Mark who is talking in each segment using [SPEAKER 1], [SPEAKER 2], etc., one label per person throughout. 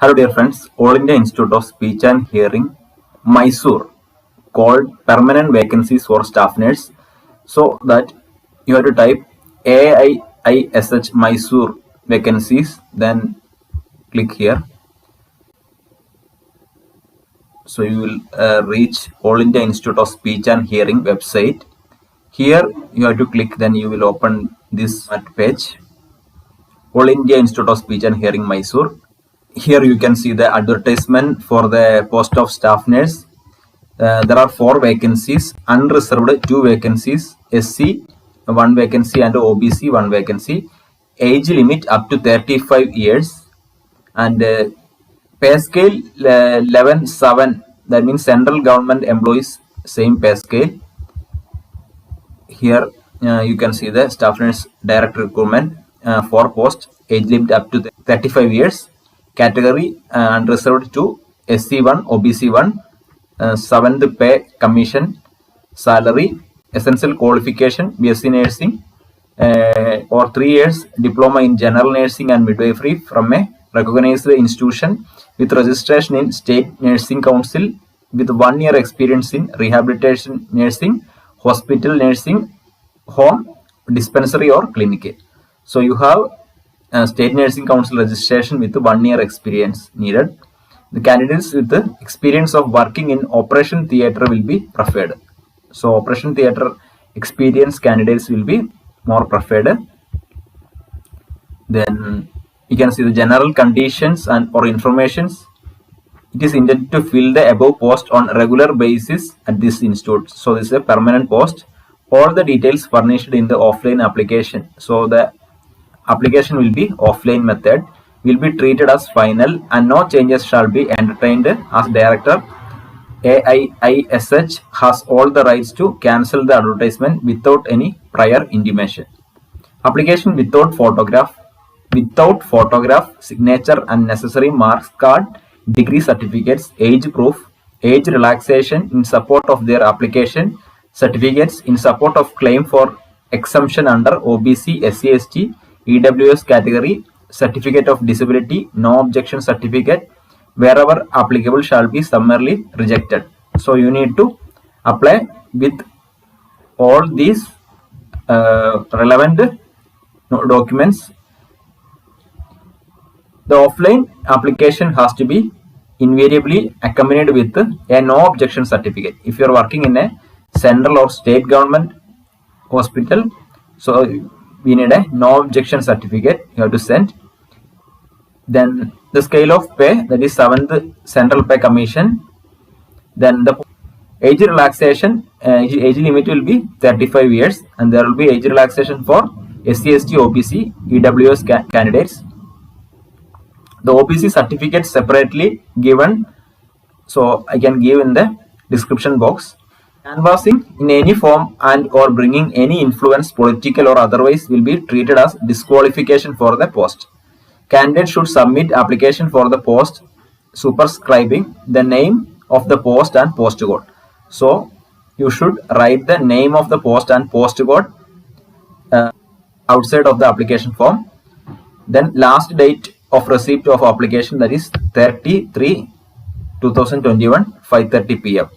[SPEAKER 1] Hello dear friends, All India Institute of Speech and Hearing, Mysore, called permanent vacancies for staff nurse. So that you have to type AIISH Mysore vacancies, then click here. So you will reach All India Institute of Speech and Hearing website. Here you have to click, then you will open this page. All India Institute of Speech and Hearing Mysore. Here you can see the advertisement for the post of staff nurse. There are 4 vacancies, unreserved 2 vacancies, SC 1 vacancy and OBC 1 vacancy. Age limit up to 35 years and pay scale 11-7, that means central government employees same pay scale. Here you can see the staff nurse direct recruitment for post, age limit up to 35 years, category unreserved to SC1, OBC1, 7th pay commission, salary, essential qualification, BSc nursing or 3 years diploma in general nursing and midwifery from a recognized institution with registration in State Nursing Council with 1 year experience in rehabilitation nursing, hospital nursing, home, dispensary or clinic. So you have State Nursing Council registration with 1 year experience needed. The candidates with the experience of working in operation theatre will be preferred. So operation theatre experience candidates will be more preferred. Then you can see the general conditions and or informations. It is intended to fill the above post on a regular basis at this institute. So this is a permanent post. All the details furnished in the offline application. So the application will be offline method, will be treated as final and no changes shall be entertained as director. AIISH has all the rights to cancel the advertisement without any prior intimation. Application without photograph, signature and necessary marks card, degree certificates, age proof, age relaxation in support of their application, certificates in support of claim for exemption under OBC, SC, ST, EWS category, certificate of disability, no objection certificate, wherever applicable shall be summarily rejected. So you need to apply with all these relevant documents. The offline application has to be invariably accompanied with a no objection certificate. If you are working in a central or state government hospital, so we need a no objection certificate you have to send. Then the scale of pay, that is 7th Central Pay Commission. Then the age relaxation, age limit will be 35 years and there will be age relaxation for SC, ST, OBC, EWS candidates. The OBC certificate separately given, so I can give in the description box. Canvassing in any form and or bringing any influence, political or otherwise, will be treated as disqualification for the post. Candidate should submit application for the post superscribing the name of the post and post code. So you should write the name of the post and post code outside of the application form. Then last date of receipt of application, that is 30/3/2021 5:30 p.m.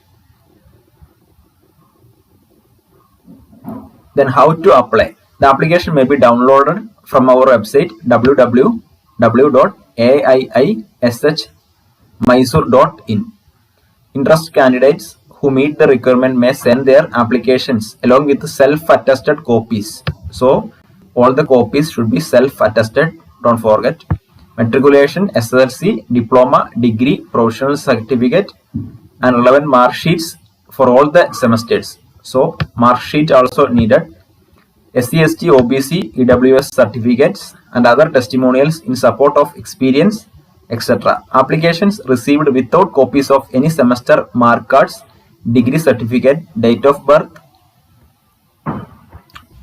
[SPEAKER 1] Then how to apply? The application may be downloaded from our website www.aiishmysore.in. Interested candidates who meet the requirement may send their applications along with self-attested copies. So all the copies should be self-attested, don't forget. Matriculation, SSLC, diploma, degree, professional certificate and relevant mark sheets for all the semesters. So mark sheet also needed. SC, ST, OBC, EWS certificates and other testimonials in support of experience, etc. Applications received without copies of any semester mark cards, degree certificate, date of birth,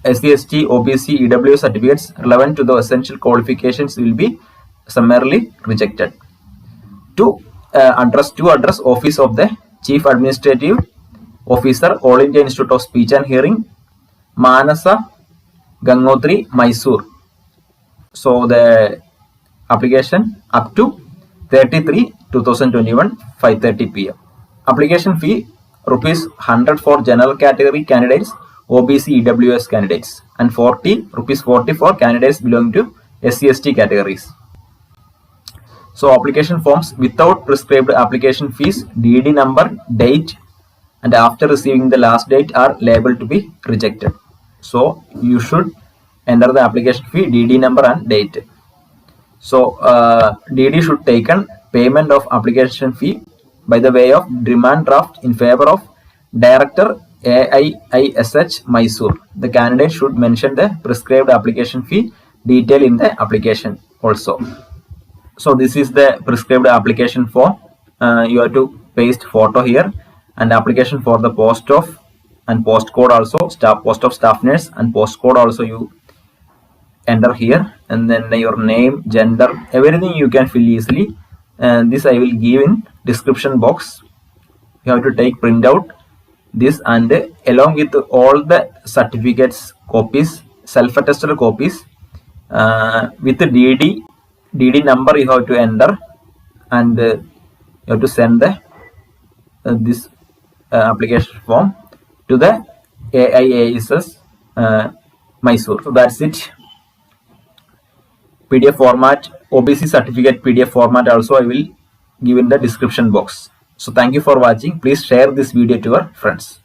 [SPEAKER 1] SC, ST, OBC, EWS certificates relevant to the essential qualifications will be summarily rejected. To address office of the Chief Administrative Officer, All India Institute of Speech and Hearing, Manasa, Gangotri, Mysore. So the application up to 33 2021 5:30 p.m. Application fee rupees 100 for general category candidates, OBC EWS candidates, and rupees 40 for candidates belonging to SC/ST categories. So application forms without prescribed application fees, DD number, date, and after receiving the last date are liable to be rejected. So you should enter the application fee, DD number, and date. So DD should taken payment of application fee by the way of demand draft in favor of Director AIISH Mysore. The candidate should mention the prescribed application fee detail in the application also. So this is the prescribed application form. You have to paste photo here, and application for the post of and postcode also, post of staff nurse, and postcode also you enter here, and then your name, gender, everything you can fill easily. And this I will give in description box. You have to take print out this, and along with all the certificates copies, self-attested copies, with the DD number you have to enter, and you have to send the this application form to the AIISS Mysore. So that's it. PDF format, OBC certificate PDF format also I will give in the description box. So thank you for watching. Please share this video to your friends.